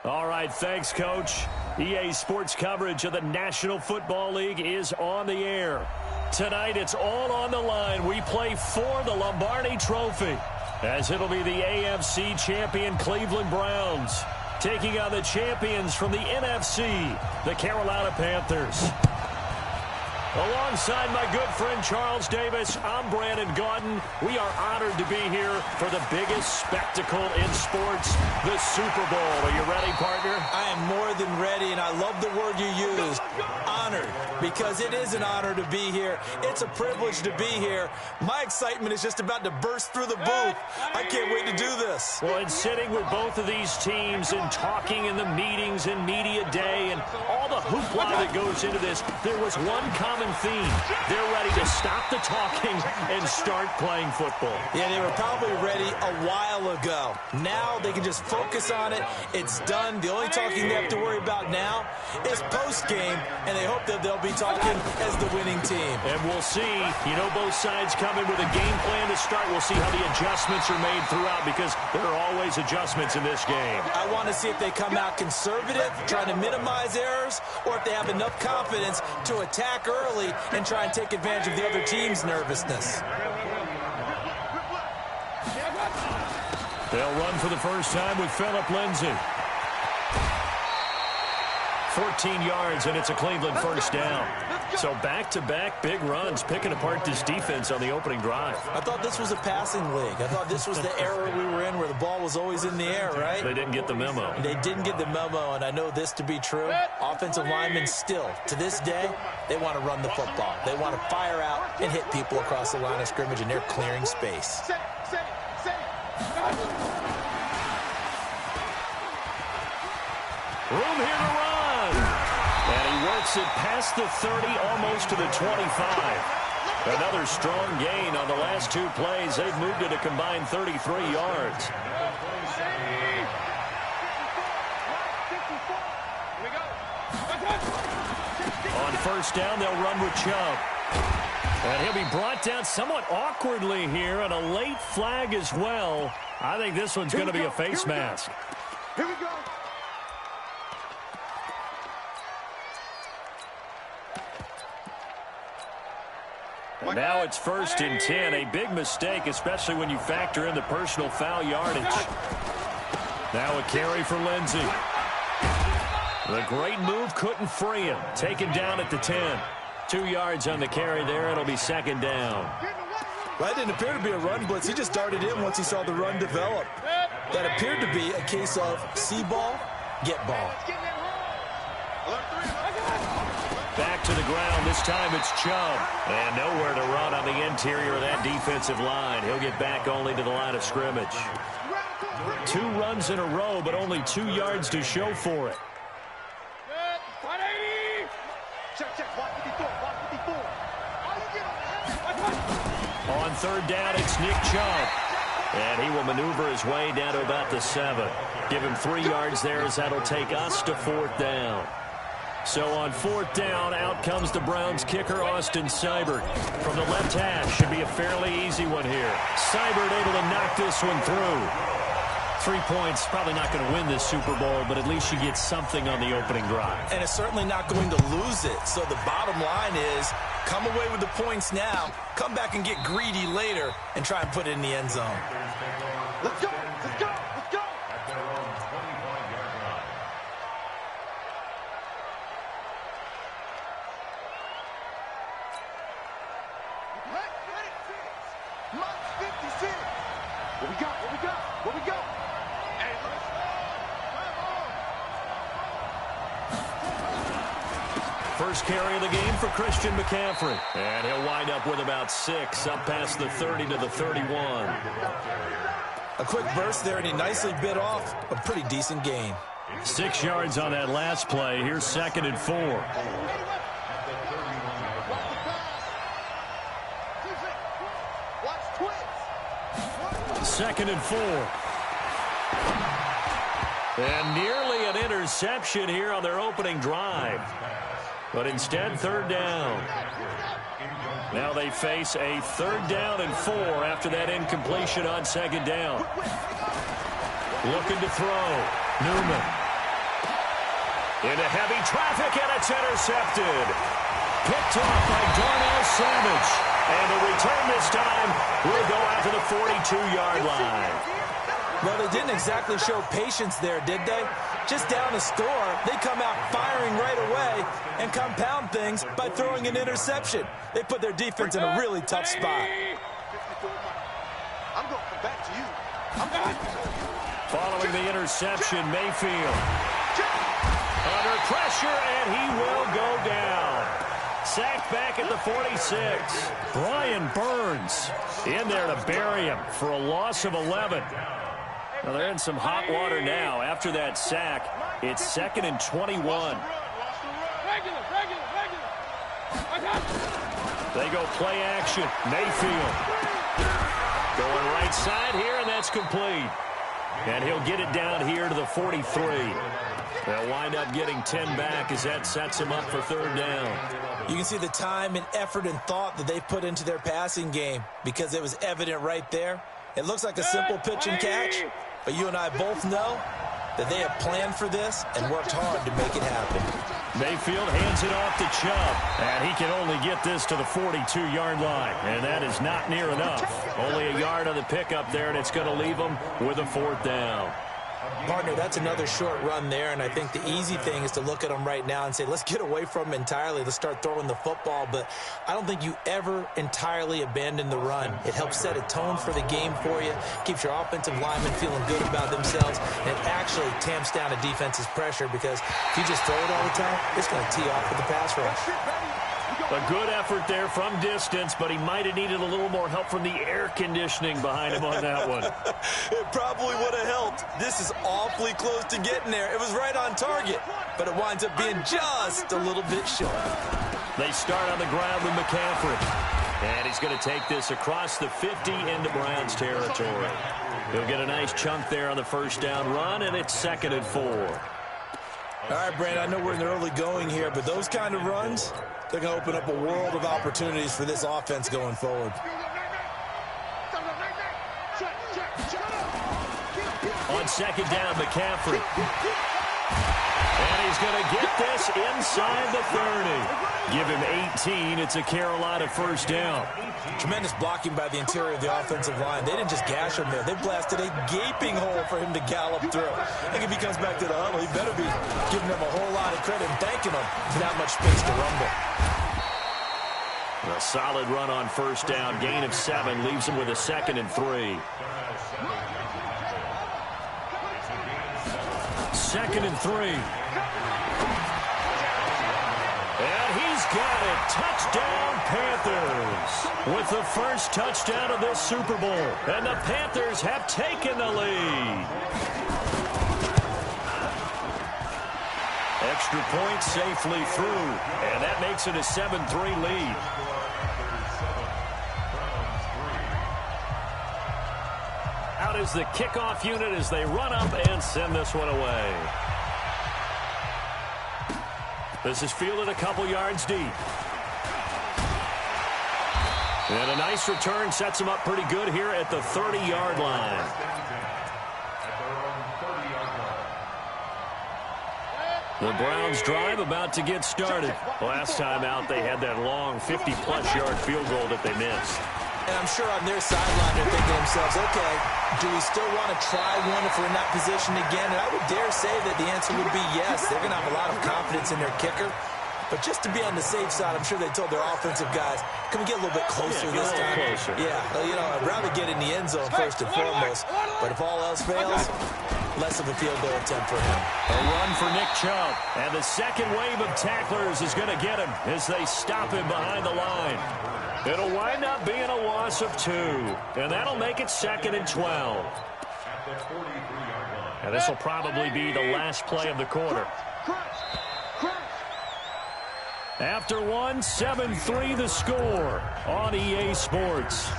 All right, thanks, Coach. EA Sports coverage of the National Football League is on the air. Tonight, it's all on the line. We play for the Lombardi Trophy, as it'll be the AFC champion Cleveland Browns taking on the champions from the NFC, the Carolina Panthers. Alongside my good friend Charles Davis, I'm Brandon Gaudin. We are honored to be here for the biggest spectacle in sports, the Super Bowl. Are you ready, partner? I am more than ready, and I love the word you used, honored, because it is an honor to be here. It's a privilege to be here. My excitement is just about to burst through the booth. I can't wait to do this. Well, and sitting with both of these teams and talking in the meetings and media day and all the hoopla that goes into this, there was one common theme. They're ready to stop the talking and start playing football. Yeah, they were probably ready a while ago. Now they can just focus on it. It's done. The only talking they have to worry about now is post-game, and they hope that they'll be talking as the winning team. And we'll see. You know, both sides come in with a game plan to start. We'll see how the adjustments are made throughout, because there are always adjustments in this game. I want to see if they come out conservative, trying to minimize errors, or if they have enough confidence to attack early and try and take advantage of the other team's nervousness. They'll run for the first time with Phillip Lindsay. 14 yards, and it's a Cleveland first down. So back-to-back big runs, picking apart this defense on the opening drive. I thought this was a passing league. I thought this was the era we were in where the ball was always in the air, right? They didn't get the memo. They didn't get the memo, and I know this to be true. Offensive linemen still, to this day, they want to run the football. They want to fire out and hit people across the line of scrimmage, and they're clearing space. Room here to run. And he works it past the 30, almost to the 25. Another strong gain on the last two plays. They've moved it a combined 33 yards. On first down, they'll run with Chubb. And he'll be brought down somewhat awkwardly here, and a late flag as well. I think this one's going to be a face mask. Here we go. And now it's 1st and 10. A big mistake, especially when you factor in the personal foul yardage. Now a carry for Lindsay. The great move couldn't free him. Taken down at the 10. 2 yards on the carry there. It'll be second down. Well, that didn't appear to be a run blitz. He just darted in once he saw the run develop. That appeared to be a case of see ball, get ball. Back to the ground. This time it's Chubb. And nowhere to run on the interior of that defensive line. He'll get back only to the line of scrimmage. 2 runs in a row, but only 2 yards to show for it. On third down, it's Nick Chubb. And he will maneuver his way down to about the 7. Give him 3 yards there, as that'll take us to 4th down. So on 4th down, out comes the Browns kicker, Austin Seibert. From the left hash, should be a fairly easy one here. Seibert able to knock this one through. 3 points, probably not going to win this Super Bowl, but at least you get something on the opening drive. And it's certainly not going to lose it. So the bottom line is, come away with the points now, come back and get greedy later, and try and put it in the end zone. Let's go, let's go, let's go. Mark 56. What we got, what we got, what we got? Hey, First carry of the game for Christian McCaffrey. And he'll wind up with about 6, up past the 30 to the 31. A quick burst there, and he nicely bit off a pretty decent gain. 6 yards on that last play. Here's 2nd and 4. Second and 4. And nearly an interception here on their opening drive. But instead, 3rd down. Now they face a 3rd down and 4 after that incompletion on 2nd down. Looking to throw. Newman. Into heavy traffic, and it's intercepted. Picked off by Darnell Savage. And the return this time will go out to the 42-yard line. Well, they didn't exactly show patience there, did they? Just down a score, they come out firing right away and compound things by throwing an interception. They put their defense in a really tough spot. I'm going to come back to you. I'm going to. Following the interception, Mayfield under pressure, and he will go down. Sacked back at the 46. Brian Burns in there to bury him for a loss of 11. Well, they're in some hot water now. After that sack, it's 2nd and 21. They go play action. Mayfield going right side here, and that's complete. And he'll get it down here to the 43. They'll wind up getting 10 back as that sets him up for 3rd down. You can see the time and effort and thought that they put into their passing game because it was evident right there. It looks like a simple pitch and catch, but you and I both know that they have planned for this and worked hard to make it happen. Mayfield hands it off to Chubb, and he can only get this to the 42-yard line, and that is not near enough. Only a yard on the pickup there, and it's going to leave them with a 4th down. Partner, that's another short run there, and I think the easy thing is to look at them right now and say, let's get away from them entirely. Let's start throwing the football, but I don't think you ever entirely abandon the run. It helps set a tone for the game for you, keeps your offensive linemen feeling good about themselves, and it actually tamps down a defense's pressure because if you just throw it all the time, it's going to tee off with the pass rush. A good effort there from distance, but he might have needed a little more help from the air conditioning behind him on that one. It probably would have helped. This is awfully close to getting there. It was right on target, but it winds up being just a little bit short. They start on the ground with McCaffrey. And he's going to take this across the 50 into Browns territory. He'll get a nice chunk there on the 1st down run, and it's 2nd and 4. All right, Brand, I know we're in the early going here, but those kind of runs, they're going to open up a world of opportunities for this offense going forward. On 2nd down, McCaffrey. And he's going to get this inside the 30. Give him 18. It's a Carolina 1st down. Tremendous blocking by the interior of the offensive line. They didn't just gash him there. They blasted a gaping hole for him to gallop through. I think if he comes back to the huddle, he better be giving them a whole lot of credit and thanking them for that much space to rumble. A solid run on 1st down. Gain of 7 leaves him with a 2nd and 3. 2nd and 3. And he's got it. Touchdown, Panthers. With the first touchdown of this Super Bowl. And the Panthers have taken the lead. Extra point safely through. And that makes it a 7-3 lead. Out is the kickoff unit as they run up and send this one away. This is fielded a couple yards deep. And a nice return sets him up pretty good here at the 30-yard line. The Browns drive about to get started. Last time out, they had that long 50-plus yard field goal that they missed. And I'm sure on their sideline they're thinking to themselves, okay, do we still want to try one if we're in that position again? And I would dare say that the answer would be yes. They're going to have a lot of confidence in their kicker. But just to be on the safe side, I'm sure they told their offensive guys, can we get a little bit closer this time? Closer. Yeah, you know, I'd rather get in the end zone first and foremost. But if all else fails, less of a field goal attempt for him. A run for Nick Chubb. And the second wave of tacklers is going to get him as they stop him behind the line. It'll wind up being a loss of 2. And that'll make it 2nd and 12. And this will probably be the last play of the quarter. After one, 7-3 the score on EA Sports.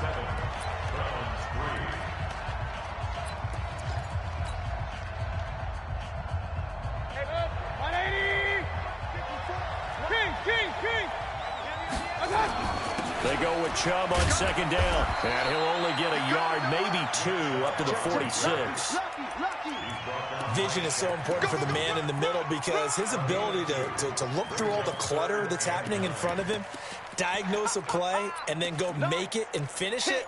They go with Chubb on 2nd down. And he'll only get a yard, maybe 2, up to the 46. vision is so important for the man in the middle because his ability to look through all the clutter that's happening in front of him, diagnose a play, and then go make it and finish it,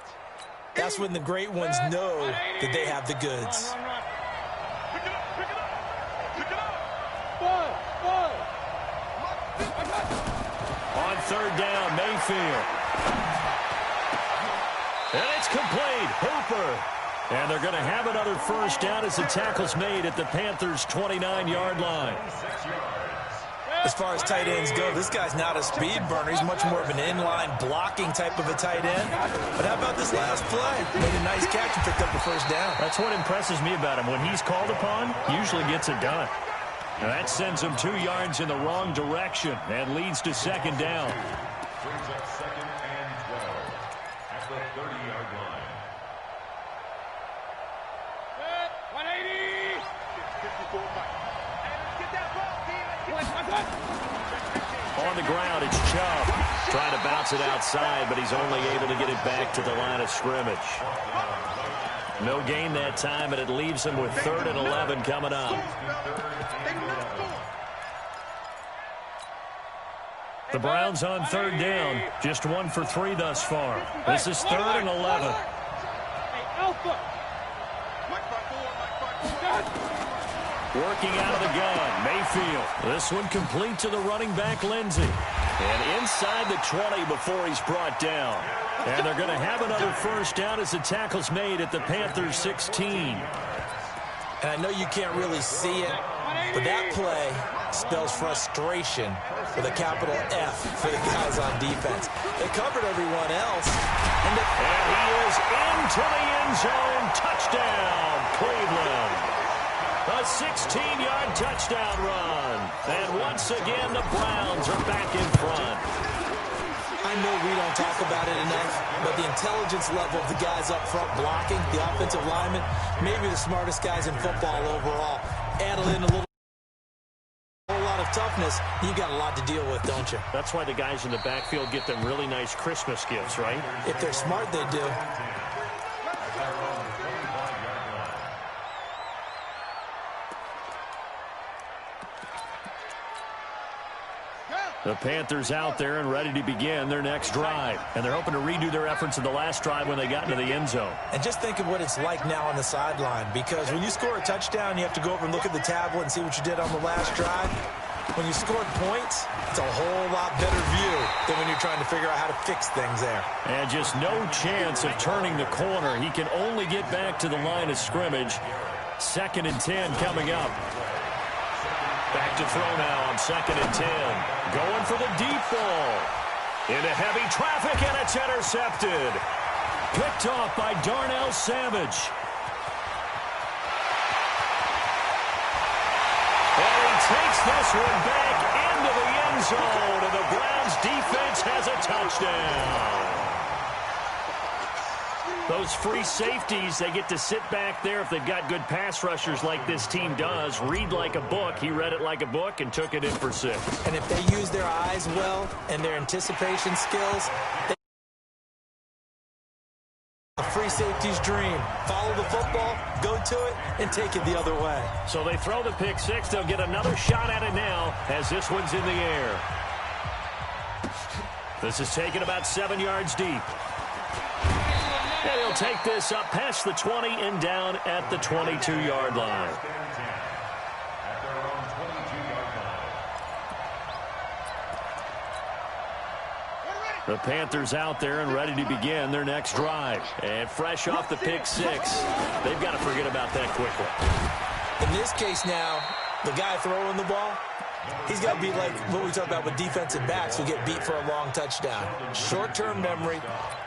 that's when the great ones know that they have the goods. On third down, Mayfield. And it's complete. Hooper. And they're going to have another first down as the tackle's made at the Panthers' 29-yard line. As far as tight ends go, this guy's not a speed burner. He's much more of an inline blocking type of a tight end. But how about this last play? Made a nice catch and picked up the first down. That's what impresses me about him. When he's called upon, usually gets it done. Now that sends him 2 yards in the wrong direction and leads to second down. Brings up second and 12 at the 30-yard line. 180. 54 Mike. Hey, let's get that ball, team. On the ground, it's Chubb. Trying to bounce it outside, but he's only able to get it back to the line of scrimmage. No gain that time, and it leaves him with 3rd and 11 coming up. The Browns on third down. Just 1 for 3 thus far. This is 3rd and 11. Working out of the gun, Mayfield. This one complete to the running back, Lindsey. And inside the 20 before he's brought down. And they're going to have another first down as the tackle's made at the Panthers' 16. And I know you can't really see it, but that play spells frustration with a capital F for the guys on defense. They covered everyone else. And he is into the end zone. Touchdown, Cleveland. A 16-yard touchdown run. And once again, the Browns are back in front. I know we don't talk about it enough, but the intelligence level of the guys up front blocking, the offensive linemen, maybe the smartest guys in football overall. Add in a whole lot of toughness, you got a lot to deal with, don't you? That's why the guys in the backfield get them really nice Christmas gifts, right? If they're smart, they do. The Panthers out there and ready to begin their next drive. And they're hoping to redo their efforts in the last drive when they got into the end zone. And just think of what it's like now on the sideline, because when you score a touchdown, you have to go over and look at the tablet and see what you did on the last drive. When you scored points, it's a whole lot better view than when you're trying to figure out how to fix things there. And just no chance of turning the corner. He can only get back to the line of scrimmage. 2nd and 10 coming up. Back to throw now on 2nd and 10. Going for the deep ball. Into heavy traffic, and it's intercepted. Picked off by Darnell Savage. And he takes this one back into the end zone, and the Browns defense has a touchdown. Those free safeties, they get to sit back there if they've got good pass rushers like this team does. Read like a book. He read it like a book and took it in for 6. And if they use their eyes well and their anticipation skills, a free safety's dream. Follow the football, go to it, and take it the other way. So they throw the pick 6. They'll get another shot at it now as this one's in the air. This is taken about 7 yards deep. And he'll take this up past the 20 and down at the 22-yard line. The Panthers out there and ready to begin their next drive. And fresh off the pick 6, they've got to forget about that quickly. In this case now, the guy throwing the ball, he's got to be like what we talk about with defensive backs who get beat for a long touchdown. Short-term memory,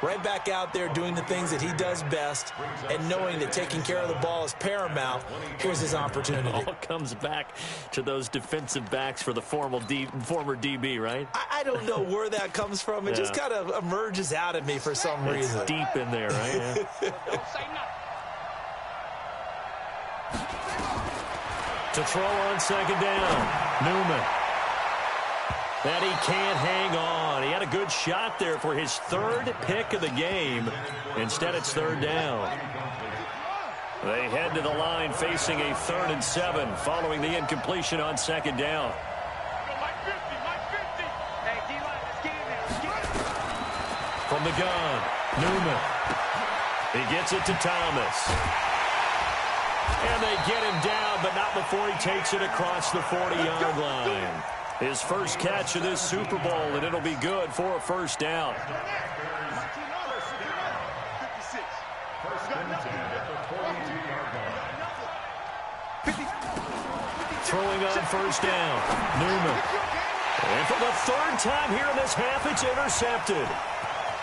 right back out there doing the things that he does best, and knowing that taking care of the ball is paramount. Here's his opportunity. It all comes back to those defensive backs for the former DB, right? I don't know where that comes from. It just kind of emerges out of me for some reason. It's deep in there, right? To throw on 2nd down, Newman. And he can't hang on. He had a good shot there for his 3rd pick of the game. Instead, it's 3rd down. They head to the line facing a 3rd and 7 following the incompletion on 2nd down. From the gun, Newman. He gets it to Thomas. And they get him down, but not before he takes it across the 40-yard line. His first catch of this Super Bowl, and it'll be good for a 1st down. Throwing on 1st down, Newman. And for the 3rd time here in this half, it's intercepted.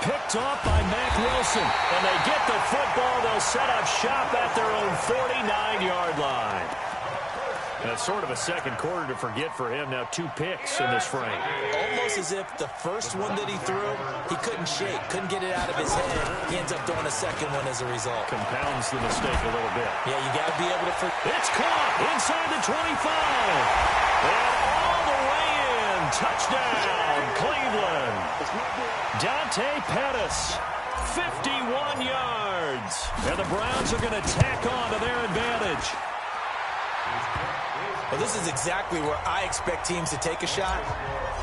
Picked off by Mack Wilson. And they get the football. They'll set up shop at their own 49-yard line. That's sort of a second quarter to forget for him. Now 2 picks in this frame. Almost as if the first one that he threw, he couldn't shake, couldn't get it out of his head. He ends up throwing a second one as a result. Compounds the mistake a little bit. Yeah, you got to be able to... It's caught inside the 25. And all the way in. Touchdown, Cleveland. Dante Pettis, 51 yards. And the Browns are going to tack on to their advantage. Well, this is exactly where I expect teams to take a shot.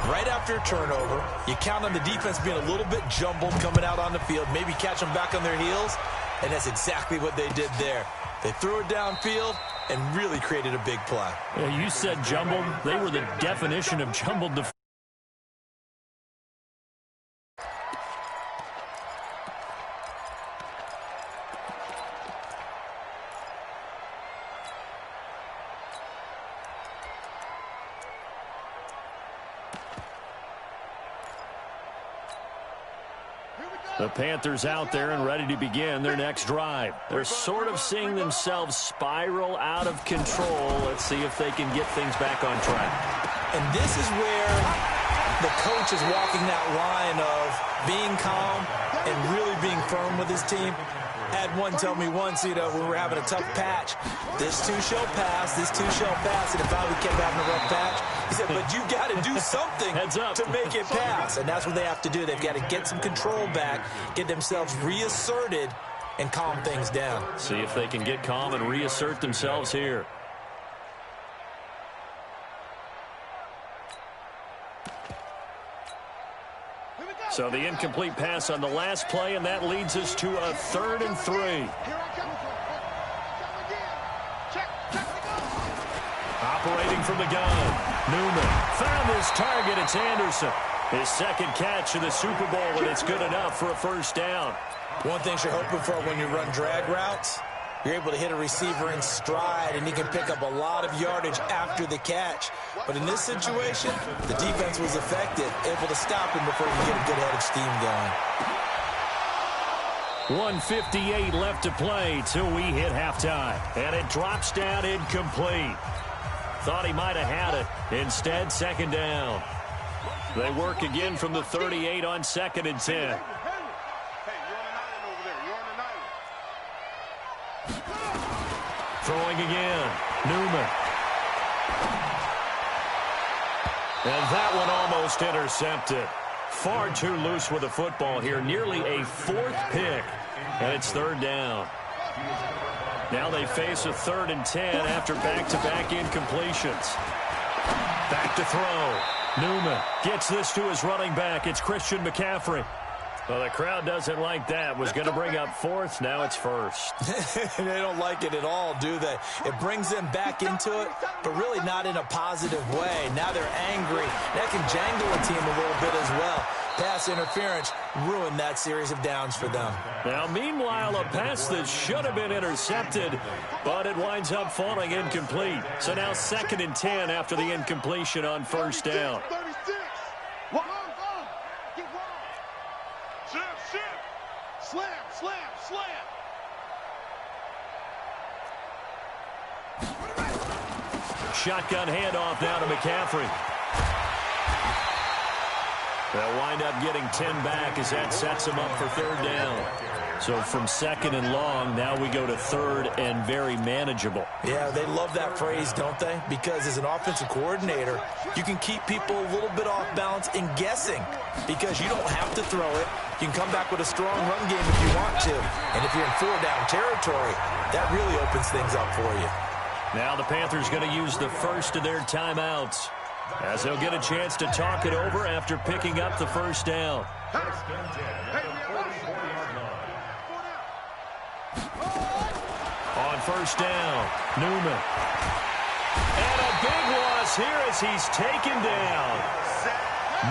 Right after a turnover, you count on the defense being a little bit jumbled coming out on the field, maybe catch them back on their heels, and that's exactly what they did there. They threw it downfield and really created a big play. Yeah, you said jumbled. They were the definition of jumbled defense. The Panthers out there and ready to begin their next drive. They're sort of seeing themselves spiral out of control. Let's see if they can get things back on track. And this is where the coach is walking that line of being calm and really being firm with his team. Had one tell me once, when we were having a tough patch, this too shall pass, this too shall pass, and if I kept having a rough patch, he said, but you got to do something to make it pass, and that's what they have to do. They've got to get some control back, get themselves reasserted, and calm things down. See if they can get calm and reassert themselves here. So the incomplete pass on the last play, and that leads us to a 3rd and 3. Operating from the gun, Newman found his target. It's Anderson. His 2nd catch of the Super Bowl, and it's good enough for a 1st down. One thing you're hoping for when you run drag routes, you're able to hit a receiver in stride, and he can pick up a lot of yardage after the catch. But in this situation, the defense was effective, able to stop him before he could get a good head of steam going. 1:58 left to play till we hit halftime. And it drops down incomplete. Thought he might have had it. Instead, 2nd down. They work again from the 38 on 2nd and 10. Throwing again, Newman. And that one almost intercepted. Far too loose with the football here. Nearly a 4th pick. And it's 3rd down. Now they face a 3rd and 10 after back-to-back incompletions. Back to throw. Newman gets this to his running back. It's Christian McCaffrey. Well, the crowd doesn't like that. Was going to bring up 4th. Now it's 1st. They don't like it at all, do they? It brings them back into it, but really not in a positive way. Now they're angry. That can jangle a team a little bit as well. Pass interference ruined that series of downs for them. Now, meanwhile, a pass that should have been intercepted, but it winds up falling incomplete. So now 2nd and 10 after the incompletion on 1st down. Shotgun handoff now to McCaffrey. They'll wind up getting 10 back as that sets him up for 3rd down. So from 2nd and long, now we go to 3rd and very manageable. Yeah, they love that phrase, don't they? Because as an offensive coordinator, you can keep people a little bit off balance and guessing because you don't have to throw it. You can come back with a strong run game if you want to. And if you're in 4-down territory, that really opens things up for you. Now the Panthers going to use the first of their timeouts, as they'll get a chance to talk it over after picking up the first down. On first down, Newman. And a big loss here as he's taken down.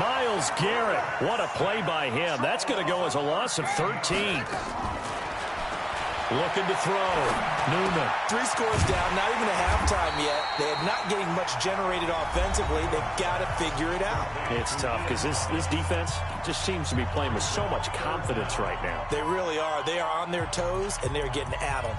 Myles Garrett, what a play by him. That's going to go as a loss of 13. Looking to throw. Newman. 3 scores down, not even at halftime yet. They are not getting much generated offensively. They've got to figure it out. It's tough because this defense just seems to be playing with so much confidence right now. They really are. They are on their toes, and they're getting at them.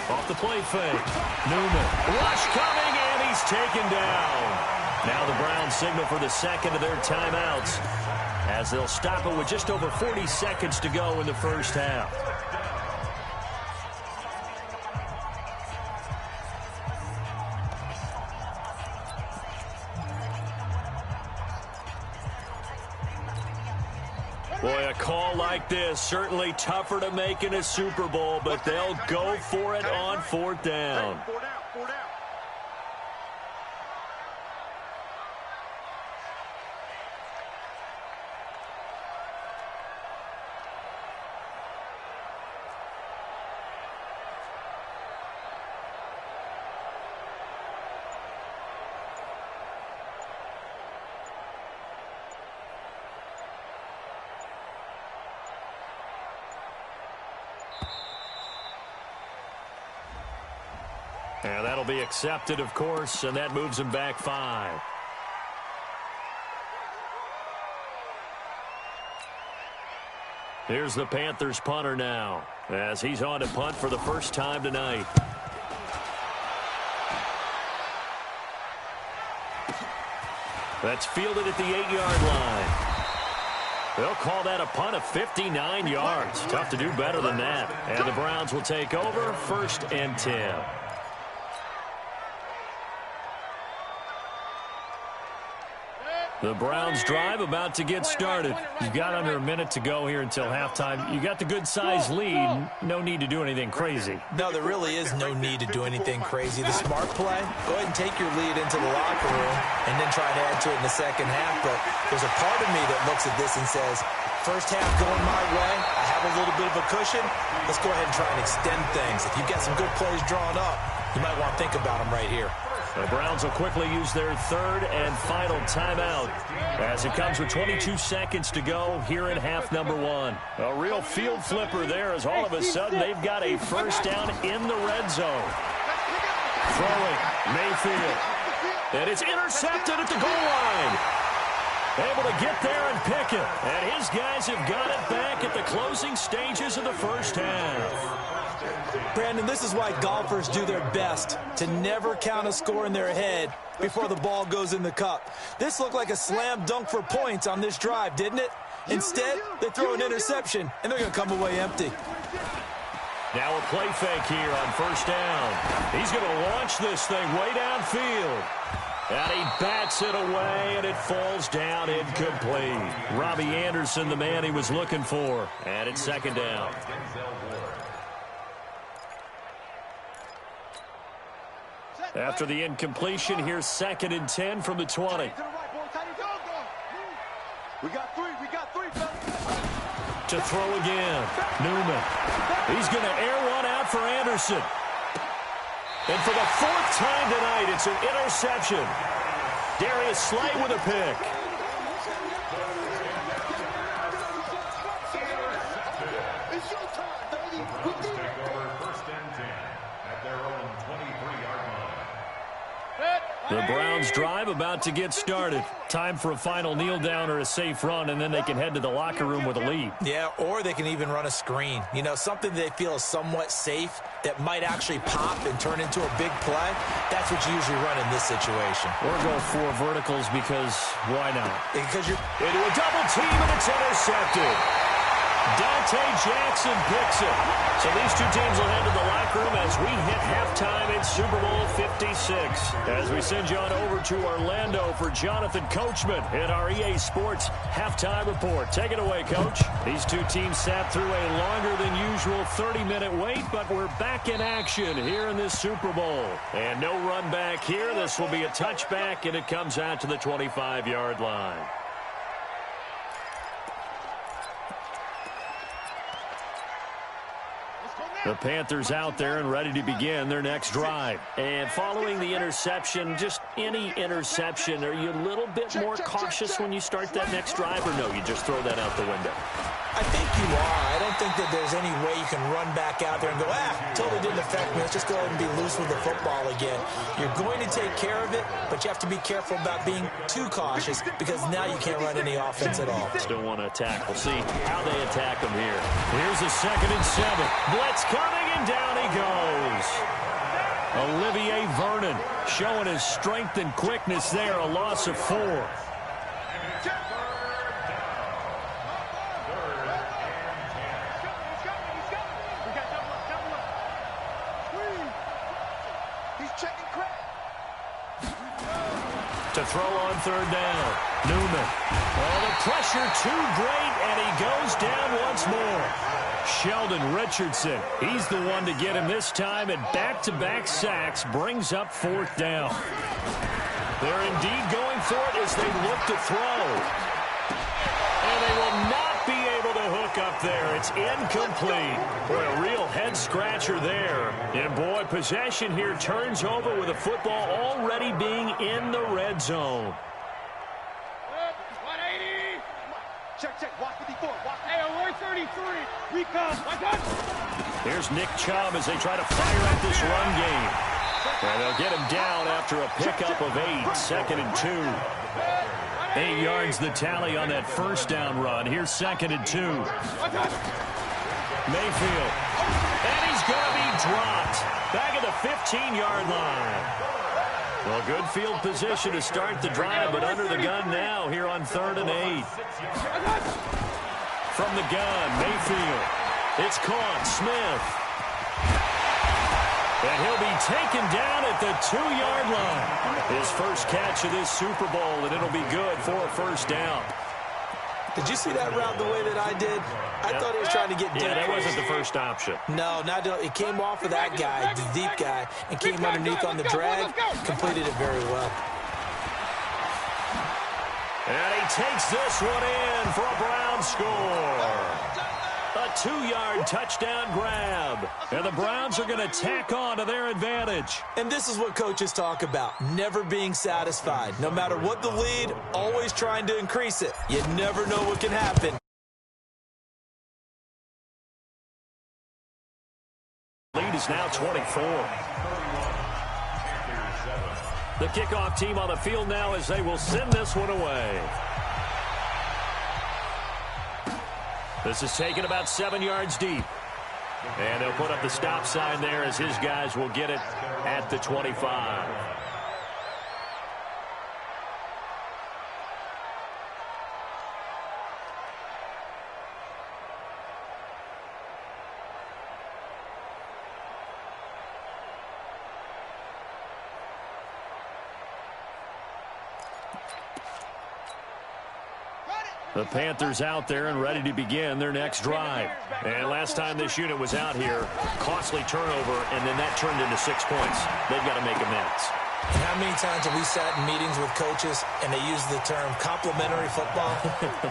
Off the play fake. Newman. Rush coming, and he's taken down. Now the Browns signal for the second of their timeouts, as they'll stop it with just over 40 seconds to go in the first half. Boy, a call like this, certainly tougher to make in a Super Bowl, but they'll go for it on 4th down. And that'll be accepted, of course, and that moves him back 5. Here's the Panthers punter now, as he's on to punt for the first time tonight. That's fielded at the 8-yard line. They'll call that a punt of 59 yards. Tough to do better than that. And the Browns will take over 1st and 10. The Browns drive about to get started. You've got under a minute to go here until halftime. You got the good-sized lead. No need to do anything crazy. No, there really is no need to do anything crazy. The smart play, go ahead and take your lead into the locker room and then try to add to it in the second half. But there's a part of me that looks at this and says, first half going my way, I have a little bit of a cushion. Let's go ahead and try and extend things. If you've got some good plays drawn up, you might want to think about them right here. The Browns will quickly use their 3rd and final timeout, as it comes with 22 seconds to go here in half number 1. A real field flipper there, as all of a sudden they've got a first down in the red zone. Throwing, Mayfield. And it's intercepted at the goal line. Able to get there and pick it. And his guys have got it back at the closing stages of the first half. Brandon, this is why golfers do their best to never count a score in their head before the ball goes in the cup. This looked like a slam dunk for points on this drive, didn't it? Instead, they throw an interception, and they're going to come away empty. Now a play fake here on first down. He's going to launch this thing way downfield. And he bats it away, and it falls down incomplete. Robbie Anderson, the man he was looking for. And it's 2nd down. After the incompletion, here's 2nd and 10 from the 20. We got three, To throw again, Newman. He's going to air one out for Anderson. And for the 4th time tonight, it's an interception. Darius Slay with a pick. It's your time, baby. We did it. Take over 1st and 10 at their own 23-yard line. The Browns drive about to get started. Time for a final kneel down or a safe run, and then they can head to the locker room with a lead. Yeah, or they can even run a screen. You know, something they feel is somewhat safe that might actually pop and turn into a big play. That's what you usually run in this situation. Or go 4 verticals because why not? Because you're into a double team, and it's intercepted. Dante Jackson picks it. So these two teams will head to the locker room as we hit halftime in Super Bowl 56. As we send you on over to Orlando for Jonathan Coachman in our EA Sports halftime report. Take it away, Coach. These two teams sat through a longer than usual 30-minute wait, but we're back in action here in this Super Bowl. And no run back here. This will be a touchback, and it comes out to the 25-yard line. The Panthers out there and ready to begin their next drive. And following the interception, just any interception, are you a little bit more cautious when you start that next drive, or no, you just throw that out the window? I think you are. I don't think that there's any way you can run back out there and go, totally didn't affect me. Let's just go ahead and be loose with the football again. You're going to take care of it, but you have to be careful about being too cautious because now you can't run any offense at all. Still want to attack. We'll see how they attack them here. Here's a 2nd and 7. Blitz coming, and down he goes. Olivier Vernon showing his strength and quickness there. A loss of 4. To throw on 3rd down. Newman. Oh, the pressure too great, and he goes down once more. Sheldon Richardson, he's the one to get him this time, and back-to-back sacks brings up 4th down. They're indeed going for it as they look to throw. And they will not be able to hook up there. It's incomplete. Boy, a real head-scratcher there. And, boy, possession here turns over with a football already being in the red zone. 180. Check. Watch 54. Watch. Hey, alert 33. Recon. Here's Nick Chubb as they try to fire at this run game. And they'll get him down after a pickup of 8. 2nd and 2. 8 yards the tally on that 1st down run. Here's 2nd and 2. Mayfield. And he's going to be dropped. Back at the 15-yard line. Well, good field position to start the drive, but under the gun now here on 3rd and 8. From the gun, Mayfield. It's caught. Smith. And he'll be taken down at the 2-yard line. His first catch of this Super Bowl, and it'll be good for a 1st down. Did you see that route the way that I did? I thought he was trying to get deep. Yeah, that wasn't the first option. No, it came off of that guy, the deep guy, and came underneath on the drag. Completed it very well. And he takes this one in for a Brown score. A 2-yard touchdown grab. And the Browns are going to tack on to their advantage. And this is what coaches talk about, never being satisfied. No matter what the lead, always trying to increase it. You never know what can happen. Lead is now 24. The kickoff team on the field now as they will send this one away. This is taken about 7 yards deep. And they'll put up the stop sign there as his guys will get it at the 25. The Panthers out there and ready to begin their next drive. And last time this unit was out here, costly turnover, and then that turned into 6 points. They've got to make amends. And how many times have we sat in meetings with coaches and they use the term complementary football?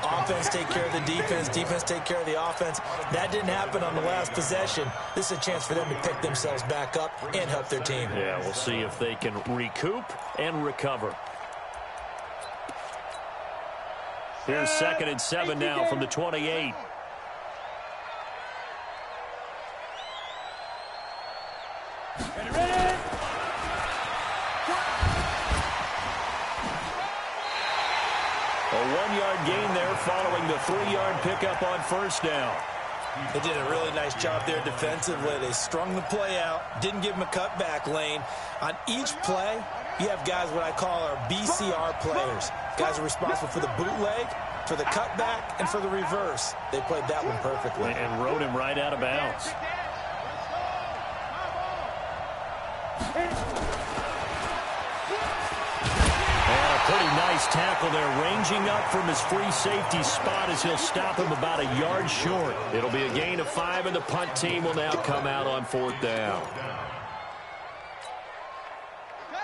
Offense take care of the defense, defense take care of the offense. That didn't happen on the last possession. This is a chance for them to pick themselves back up and help their team. Yeah, we'll see if they can recoup and recover. Here's 2nd and 7 now from the 28. 1-yard gain there following the 3-yard pickup on first down. They did a really nice job there defensively. They strung the play out, didn't give him a cutback lane. On each play, you have guys what I call our BCR players. Guys are responsible for the bootleg, for the cutback, and for the reverse. They played that one perfectly. And rode him right out of bounds. Pretty nice tackle there, ranging up from his free safety spot as he'll stop him about a yard short. It'll be a gain of 5, and the punt team will now come out on 4th down.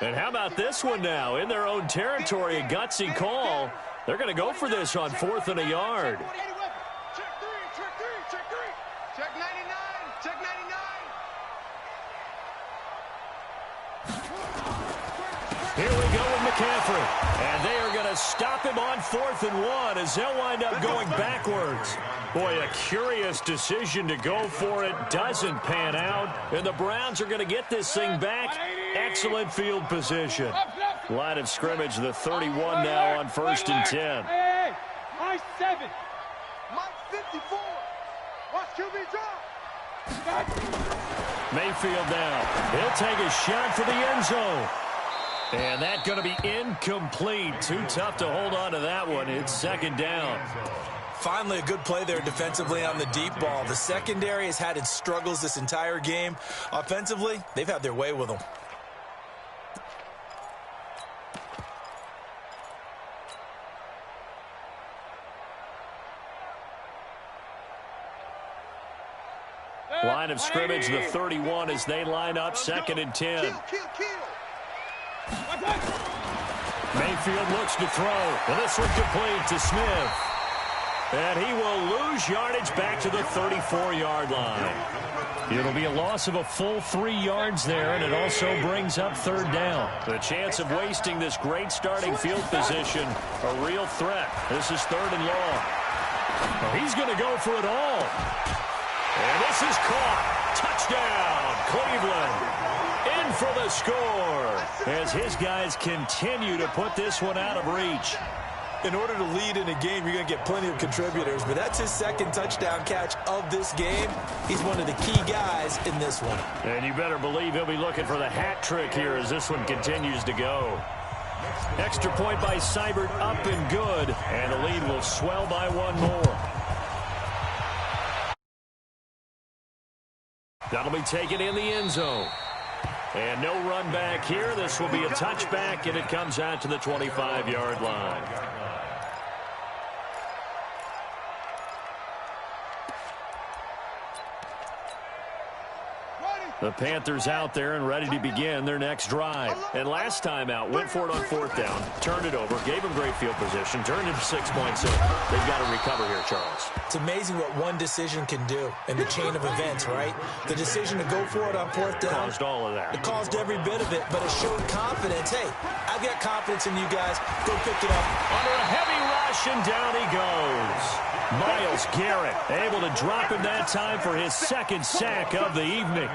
And how about this one now? In their own territory, a gutsy call. They're going to go for this on 4th and a yard. Check 99, check 99. Here we go with McCaffrey. And they are going to stop him on 4th and 1 as they'll wind up going backwards. Boy, a curious decision to go for it. Doesn't pan out. And the Browns are going to get this thing back. Excellent field position. Line of scrimmage, the 31 now on 1st and 10. Hey, Mike 7. Mike 54. Watch QB drop. Mayfield now. He'll take a shot for the end zone. And that's going to be incomplete. Too tough to hold on to that one. It's 2nd down. Finally, a good play there defensively on the deep ball. The secondary has had its struggles this entire game. Offensively, they've had their way with them. Line of scrimmage, the 31 as they line up 2nd and 10. Mayfield looks to throw. And this one complete to Smith. And he will lose yardage back to the 34-yard line. It'll be a loss of a full 3 yards there, and it also brings up 3rd down. The chance of wasting this great starting field position, a real threat. This is 3rd and long. He's going to go for it all. And this is caught. Touchdown, Cleveland. In for the score as his guys continue to put this one out of reach. In order to lead in a game, you're going to get plenty of contributors, but that's his 2nd touchdown catch of this game. He's one of the key guys in this one. And you better believe he'll be looking for the hat trick here as this one continues to go. Extra point by Seibert, up and good, and the lead will swell by 1 more. That'll be taken in the end zone. And no run back here. This will be a touchback, and it comes out to the 25-yard line. The Panthers out there and ready to begin their next drive. And last time out, went for it on 4th down, turned it over, gave them great field position, turned into 6 points. So they've got to recover here, Charles. It's amazing what one decision can do in the chain of events, right? The decision to go for it on 4th down. Caused all of that. It caused every bit of it, but it showed confidence. Hey, I've got confidence in you guys. Go pick it up. Under a heavy rush, and down he goes. Myles Garrett able to drop him that time for his 2nd sack of the evening.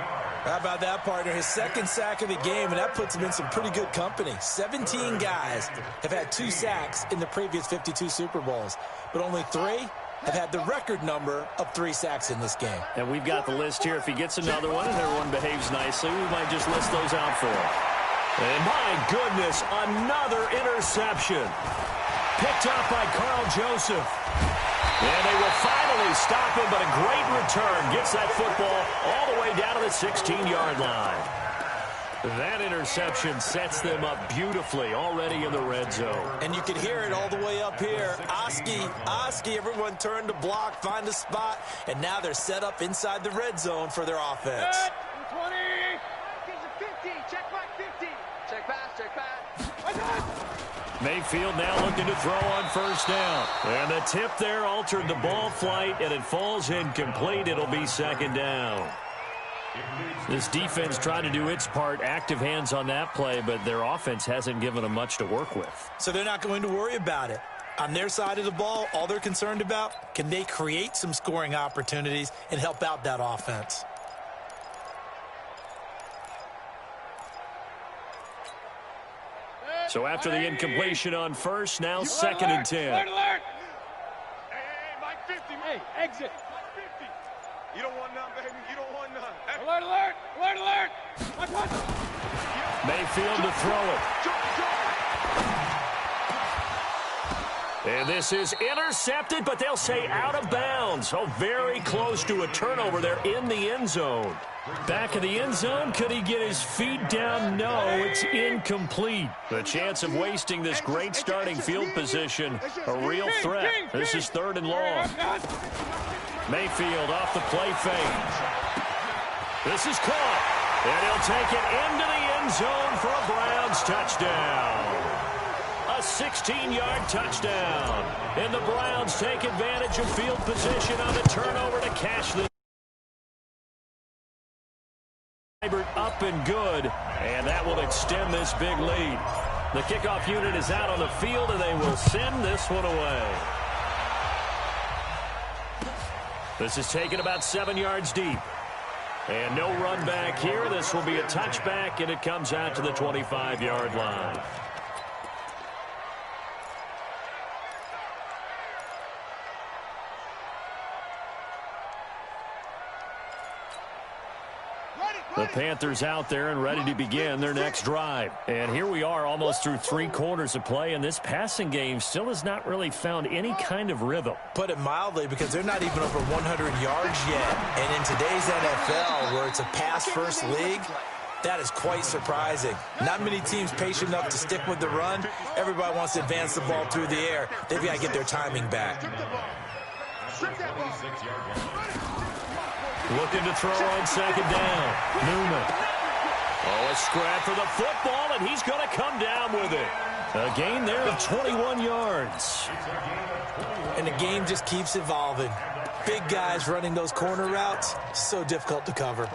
How about that, partner? His 2nd sack of the game, and that puts him in some pretty good company. 17 guys have had 2 sacks in the previous 52 Super Bowls, but only 3 have had the record number of 3 sacks in this game. And we've got the list here. If he gets another one and everyone behaves nicely, we might just list those out for him. And my goodness, another interception. Picked up by Carl Joseph. And they will finally stop him, but a great return. Gets that football all the way down to the 16-yard line. That interception sets them up beautifully already in the red zone. And you can hear it all the way up here. Oski, everyone turned to block, find a spot, and now they're set up inside the red zone for their offense. 20. 50. Check back 50. Check pass. Mayfield now looking to throw on 1st down. And the tip there altered the ball flight, and it falls incomplete. It'll be 2nd down. This defense trying to do its part, active hands on that play, but their offense hasn't given them much to work with. So they're not going to worry about it. On their side of the ball, all they're concerned about, can they create some scoring opportunities and help out that offense? So after the incompletion on 1st, now 2nd and 10. Hey, exit. You don't want none, baby. You don't want none. Hey. Alert, alert! Alert, alert! Watch, watch! Mayfield to throw it. And this is intercepted, but they'll say out of bounds. Oh, very close to a turnover there in the end zone. Back of the end zone, could he get his feet down? No, it's incomplete. The chance of wasting this great starting field position, a real threat. This is 3rd and long. Mayfield off the play fake. This is caught, and he'll take it into the end zone for a Browns touchdown. A 16-yard touchdown. And the Browns take advantage of field position on the turnover to cash this. Up and good, and that will extend this big lead. The kickoff unit is out on the field, and they will send this one away. This is taken about 7 yards deep. And no run back here. This will be a touchback, and it comes out to the 25-yard line. The Panthers out there and ready to begin their next drive. And here we are almost through 3 quarters of play, and this passing game still has not really found any kind of rhythm. Put it mildly, because they're not even over 100 yards yet. And in today's NFL, where it's a pass-first league, that is quite surprising. Not many teams patient enough to stick with the run. Everybody wants to advance the ball through the air. They've got to get their timing back. Looking to throw on 2nd down. Newman. Oh, a scrap for the football, and he's going to come down with it. A gain there of 21 yards. And the game just keeps evolving. Big guys running those corner routes, so difficult to cover.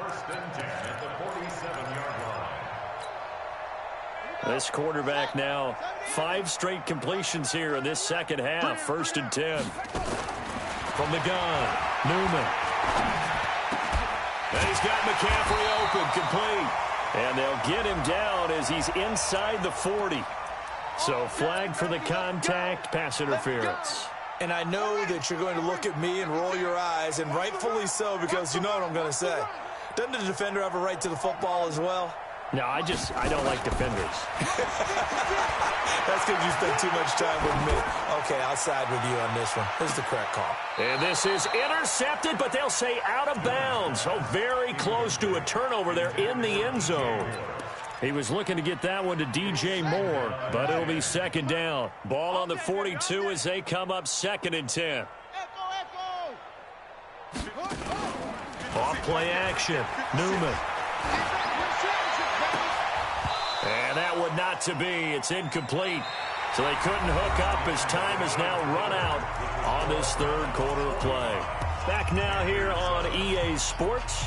This quarterback now, 5 straight completions here in this second half. 1st and 10. From the gun, Newman. And he's got McCaffrey open, complete. And they'll get him down as he's inside the 40. So flag for the contact, pass interference. And I know that you're going to look at me and roll your eyes, and rightfully so, because you know what I'm going to say. Doesn't the defender have a right to the football as well? No, I don't like defenders. That's because you spend too much time with me. Okay, I'll side with you on this one. This is the correct call. And this is intercepted, but they'll say out of bounds. Oh, very close to a turnover there in the end zone. He was looking to get that one to DJ Moore, but it'll be 2nd down. Ball on the 42 as they come up 2nd and 10. Off play action. Newman. And that one not to be. It's incomplete. So they couldn't hook up as time has now run out on this 3rd quarter of play. Back now here on EA Sports.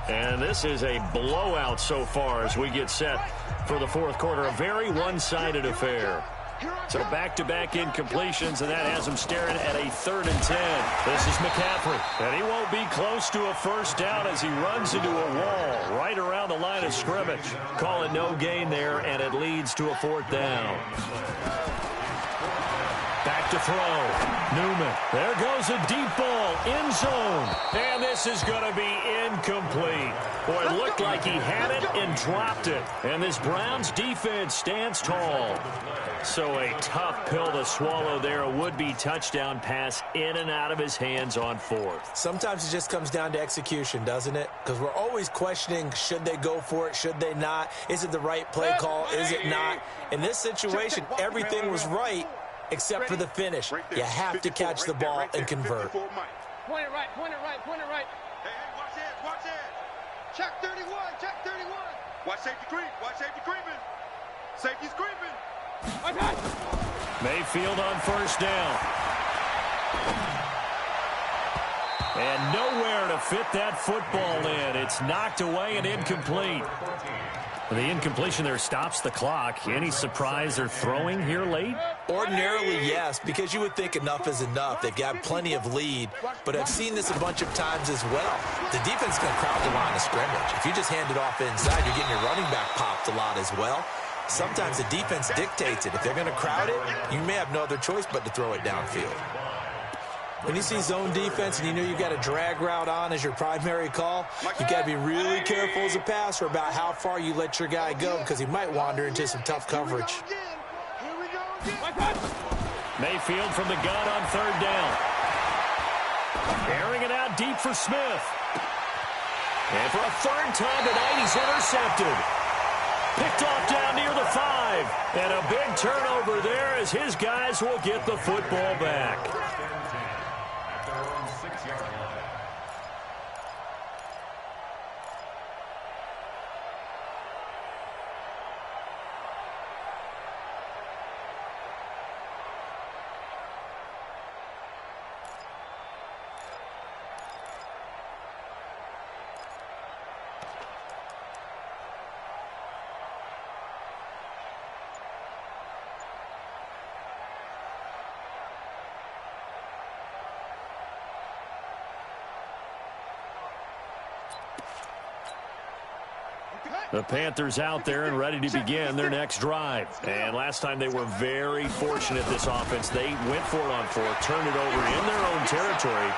And this is a blowout so far as we get set for the 4th quarter. A very one-sided affair. So back-to-back incompletions, and that has him staring at a 3rd and 10. This is McCaffrey, and he won't be close to a 1st down as he runs into a wall right around the line of scrimmage. Call it no gain there, and it leads to a 4th down. Back to throw. Newman. There goes a deep ball. End zone. And this is going to be incomplete. Boy, it looked like he had it and dropped it. And this Browns defense stands tall. So a tough pill to swallow there. A would-be touchdown pass in and out of his hands on 4th. Sometimes it just comes down to execution, doesn't it? Because we're always questioning, should they go for it, should they not? Is it the right play call, is it not? In this situation, everything was right except for the finish. You have to catch the ball and convert. Point it right, point it right, point it right. Hey, watch that, watch that. Check 31, check 31. Watch safety creep, watch safety creeping. Safety's creeping. Okay. Mayfield on 1st down. And nowhere to fit that football in. It's knocked away and incomplete. The incompletion there stops the clock. Any surprise they're throwing here late? Ordinarily, yes, because you would think enough is enough. They've got plenty of lead, but I've seen this a bunch of times as well. The defense can crowd the line of scrimmage. If you just hand it off inside, you're getting your running back popped a lot as well. Sometimes the defense dictates it. If they're going to crowd it, you may have no other choice but to throw it downfield. When you see zone defense and you know you've got a drag route on as your primary call, you got to be really careful as a passer about how far you let your guy go because he might wander into some tough coverage. Mayfield from the gun on third down. Airing it out deep for Smith. And for a third time tonight, he's intercepted. Picked off down near the 5. And a big turnover there as his guys will get the football back. At their own 6-yard line. The Panthers out there and ready to begin their next drive. And last time they were very fortunate, this offense. They went for it on 4, turned it over in their own territory,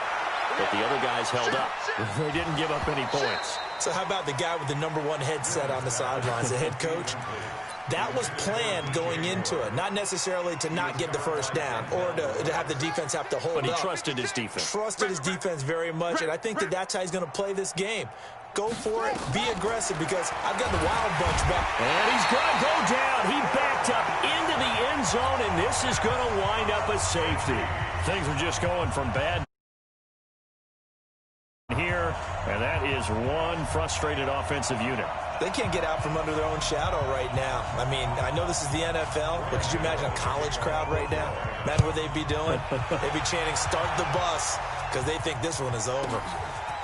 but the other guys held up. They didn't give up any points. So how about the guy with the #1 headset on the sidelines, the head coach? That was planned going into it, not necessarily to not get the first down or to have the defense have to hold up. But he trusted his defense. Trusted his defense very much, and I think that's how he's going to play this game. Go for it, be aggressive, because I've got the wild bunch back. And he's going to go down. He backed up into the end zone, and this is going to wind up a safety. Things are just going from bad here, and that is one frustrated offensive unit. They can't get out from under their own shadow right now. I mean, I know this is the NFL, but could you imagine a college crowd right now? Imagine what they'd be doing. They'd be chanting, "Start the bus," because they think this one is over.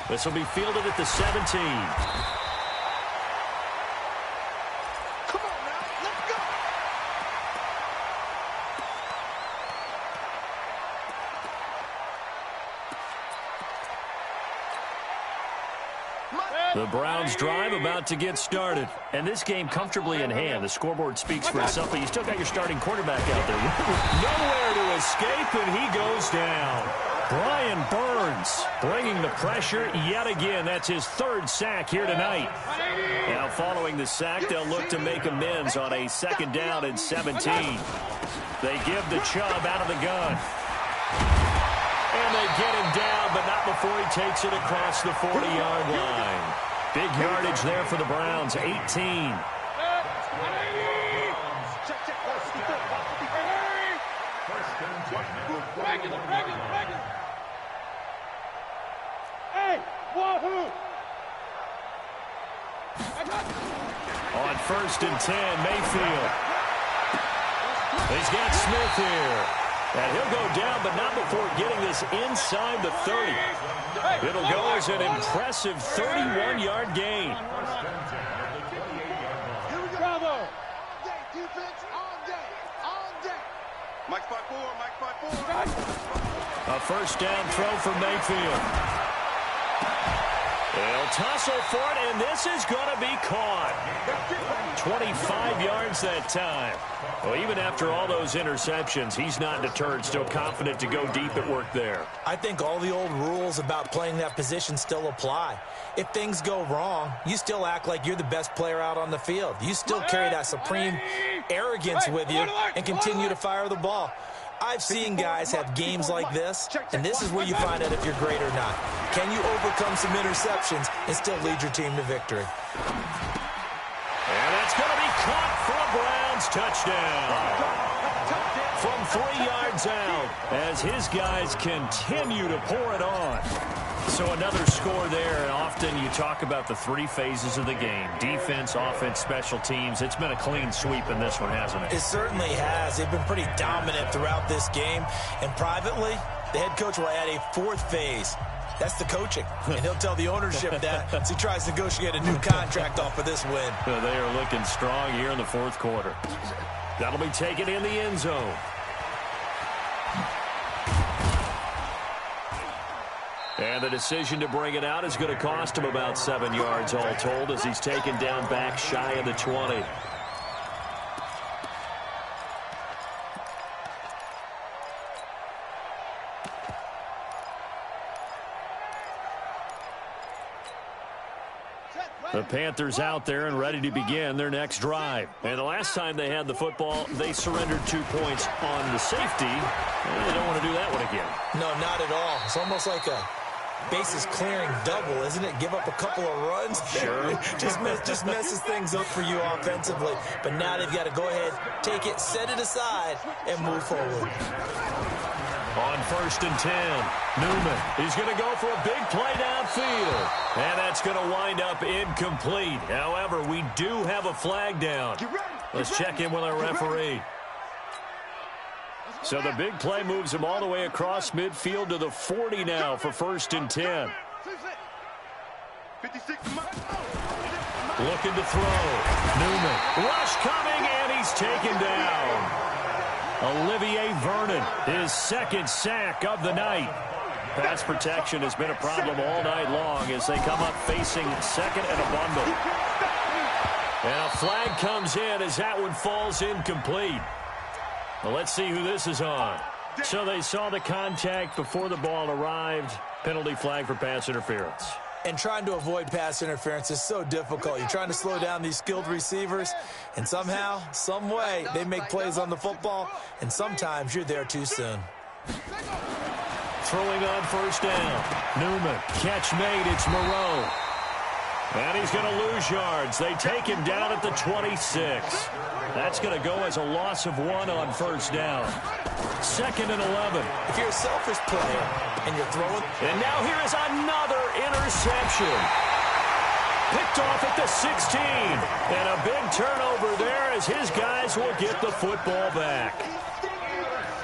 This will be fielded at the 17. Come on now, let's go. The Browns drive about to get started. And this game comfortably in hand. The scoreboard speaks for itself, but you still got your starting quarterback out there. Nowhere to escape, and he goes down. Brian Burns bringing the pressure yet again. That's his 3rd sack here tonight. Now following the sack, they'll look to make amends on a 2nd down and 17. They give the Chubb out of the gun. And they get him down, but not before he takes it across the 40-yard line. Big yardage there for the Browns, 18. Hey, wahoo! On 1st and 10, Mayfield. He's got Smith here. And he'll go down, but not before getting this inside the 30. It'll go as an impressive 31-yard gain. Bravo! Defense all day. Mike spot 4. A 1st down throw for Mayfield. They'll tussle for it, and this is going to be caught. 25 yards that time. Well, even after all those interceptions, he's not deterred, still confident to go deep at work there. I think all the old rules about playing that position still apply. If things go wrong, you still act like you're the best player out on the field. You still carry that supreme arrogance with you and continue to fire the ball. I've seen guys have games like this, and this is where you find out if you're great or not. Can you overcome some interceptions and still lead your team to victory? And it's going to be caught for a Browns touchdown. From 3 yards out as his guys continue to pour it on. So another score there, and often you talk about the 3 phases of the game. Defense, offense, special teams. It's been a clean sweep in this one, hasn't it? It certainly has. They've been pretty dominant throughout this game. And privately, the head coach will add a 4th phase. That's the coaching. And he'll tell the ownership that as he tries to negotiate a new contract off of this win. They are looking strong here in the 4th quarter. That'll be taken in the end zone. And the decision to bring it out is going to cost him about 7 yards all told as he's taken down back shy of the 20. The Panthers out there and ready to begin their next drive. And the last time they had the football, they surrendered 2 points on the safety. And they don't want to do that one again. No, not at all. It's almost like a bases clearing double, isn't it? Give up a couple of runs. Sure. just messes things up for you offensively. But now they've got to go ahead, take it, set it aside, and move forward. On 1st and 10, Newman. He's going to go for a big play downfield. And that's going to wind up incomplete. However, we do have a flag down. Let's check in with our referee. So the big play moves him all the way across midfield to the 40 now for 1st and 10. Looking to throw. Newman. Rush coming, and he's taken down. Olivier Vernon, his second sack of the night. Pass protection has been a problem all night long as they come up facing second and a bundle. And a flag comes in as that one falls incomplete. Well, let's see who this is on. So they saw the contact before the ball arrived. Penalty flag for pass interference. And trying to avoid pass interference is so difficult. You're trying to slow down these skilled receivers, and somehow, some way, they make plays on the football, and sometimes you're there too soon. Throwing on 1st down. Newman. Catch made. It's Moreau. And he's going to lose yards. They take him down at the 26. That's going to go as a loss of 1 on 1st down. 2nd and 11. If you're a selfish player and you're throwing... And now here is another interception. Picked off at the 16. And a big turnover there as his guys will get the football back.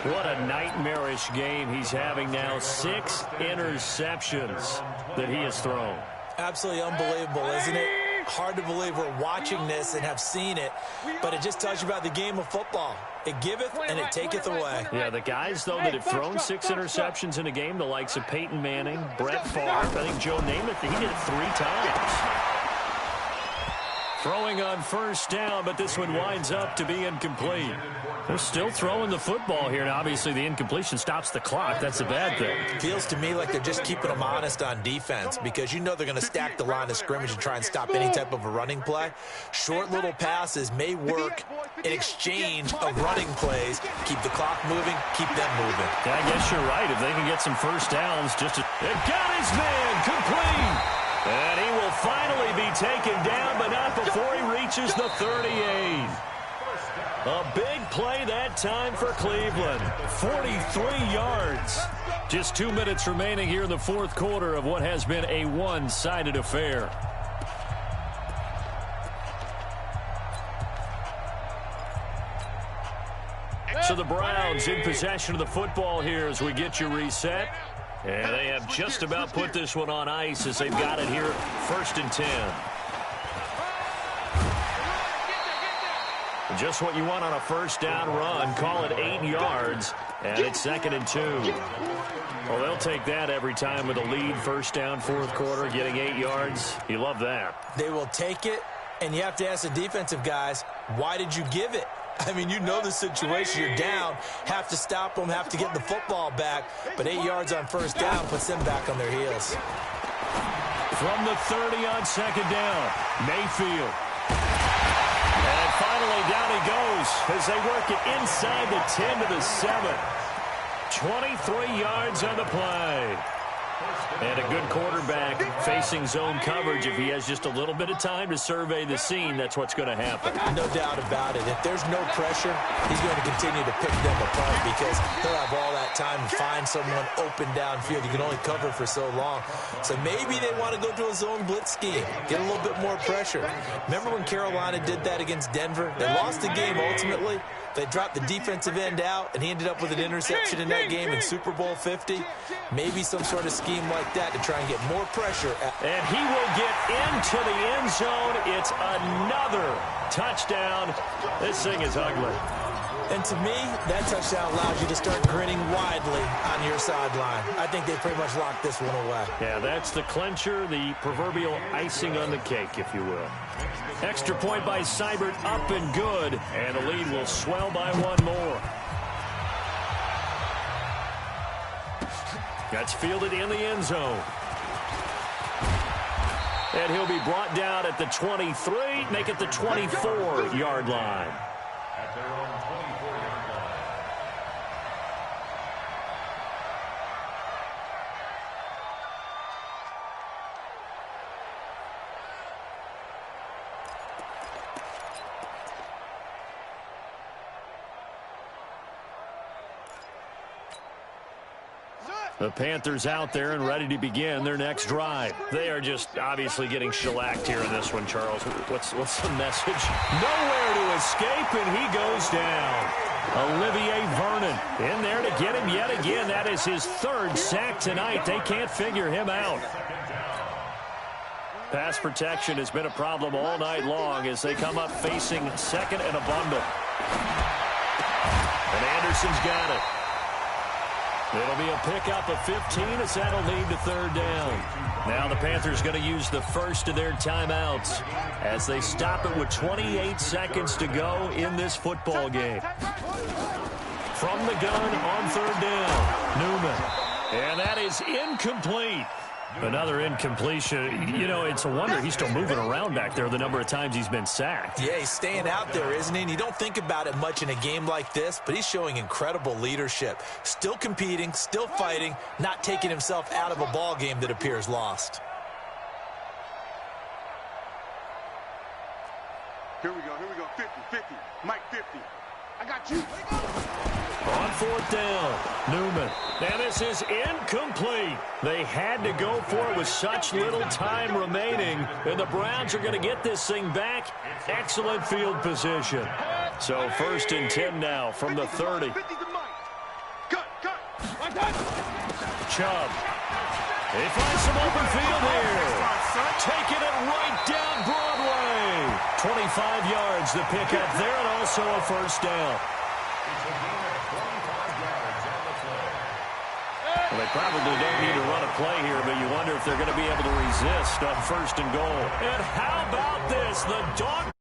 What a nightmarish game he's having now. 6 interceptions that he has thrown. Absolutely unbelievable, isn't it? Hard to believe we're watching this and have seen it, but it just tells you about the game of football. It giveth and it taketh away. Yeah, the guys, though, that have thrown 6 interceptions in a game, the likes of Peyton Manning, Brett Favre, I think Joe Namath, he did it 3 times. Throwing on 1st down, but this one winds up to be incomplete. They're still throwing the football here, and obviously the incompletion stops the clock. That's a bad thing. Feels to me like they're just keeping them honest on defense because you know they're going to stack the line of scrimmage and try and stop any type of a running play. Short little passes may work in exchange of running plays. Keep the clock moving, keep them moving. Yeah, I guess you're right. If they can get some 1st downs, it got his man complete. And he will finally be taken down, but not before he reaches the 38. A big play that time for Cleveland. 43 yards. Just 2 minutes remaining here in the 4th quarter of what has been a one-sided affair. So the Browns in possession of the football here as we get you reset. And they have just about put this one on ice as they've got it here 1st and 10. Just what you want on a 1st down run. Call it 8 yards, and it's 2nd and 2. Well, they'll take that every time with a lead. 1st down, 4th quarter, getting 8 yards. You love that. They will take it, and you have to ask the defensive guys, why did you give it? I mean, you know the situation. You're down, have to stop them, have to get the football back. But 8 yards on 1st down puts them back on their heels. From the 30 on 2nd down, Mayfield. And finally, down he goes as they work it inside the 10 to the 7. 23 yards on the play. And a good quarterback facing zone coverage. If he has just a little bit of time to survey the scene, that's what's going to happen. No doubt about it. If there's no pressure, he's going to continue to pick them apart because he'll have all that time to find someone open downfield. You can only cover for so long. So maybe they want to go to a zone blitz scheme, get a little bit more pressure. Remember when Carolina did that against Denver? They lost the game ultimately. They dropped the defensive end out, and he ended up with an interception in that game in Super Bowl 50. Maybe some sort of scheme like that to try and get more pressure. And he will get into the end zone. It's another touchdown. This thing is ugly. And to me, that touchdown allows you to start grinning widely on your sideline. I think they pretty much locked this one away. Yeah, that's the clincher, the proverbial icing on the cake, if you will. Extra point by Seibert, up and good. And the lead will swell by 1 more. That's fielded in the end zone. And he'll be brought down at the 23, make it the 24-yard line. At their own 24-yard line. The Panthers out there and ready to begin their next drive. They are just obviously getting shellacked here in this one, Charles. What's the message? Nowhere to escape, and he goes down. Olivier Vernon in there to get him yet again. That is his third sack tonight. They can't figure him out. Pass protection has been a problem all night long as they come up facing second and a bundle. And Anderson's got it. It'll be a pickup of 15 as that'll lead to third down. Now the Panthers going to use the first of their timeouts as they stop it with 28 seconds to go in this football game. From the gun on third down, Newman. And that is incomplete. Another incompletion. You know, it's a wonder he's still moving around back there the number of times he's been sacked. Yeah, he's staying out there, isn't he? And you don't think about it much in a game like this, but he's showing incredible leadership. Still competing, still fighting, not taking himself out of a ball game that appears lost. Here we go, 50, Mike 50. I got you. On fourth down, Newman. And this is incomplete. They had to go for it with such little time remaining. And the Browns are going to get this thing back. Excellent field position. So first and 10 now from the 30. Cut. Chubb. They find some open field here. Taking it right down Broadway. 25 yards the pickup there and also a first down. Well, they probably don't need to run a play here, but you wonder if they're going to be able to resist on first and goal. And how about this? The dog